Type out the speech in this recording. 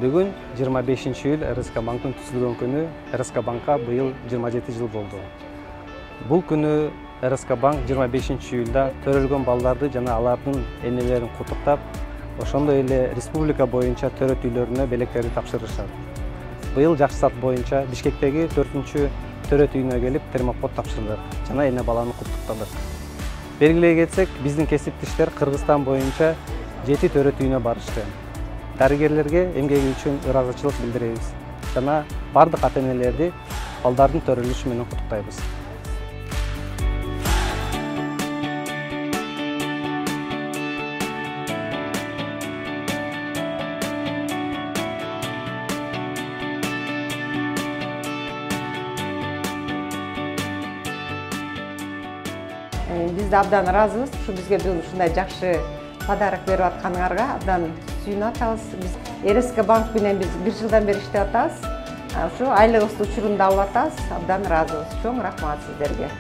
Бүгін 25 июль РСК банктың түзілген күні. РСК банкка быйыл 27 жыл болды. Бұл күні РСК банк 25 июльда төрөлгөн балдарды жана алардын энелерин куттуктап, ошондой эле республика боюнча төрөт үйлөрүнө белектерди тапшырышат. Быйыл жакшы саат боюнча Бишкектеги 4-чү төрөт үйүнө келип термокод тапшырдык жана эне баланы куттуктадык. Белгилей кетсек, биздин кесиптештер Кыргызстан боюнча 7 төрөт үйүнө барышты. Дарыгерлерге эмгеги үчүн ыраазычылык билдиребиз жана бардык ата-энелерди балдардын төрөлүшү менен куттуктайбыз. Biz de abdan razıyız. Şu bizge ушундай жакшы подарок берип атканыңарга абдан сүйүнүп атабыз. Biz РСК банк менен biz 1 жылдан бери иштеп атабыз. Şu айлыгыбызды учурунда алып атабыз. Абдан разыбыз. Чоң рахмат сиздерге.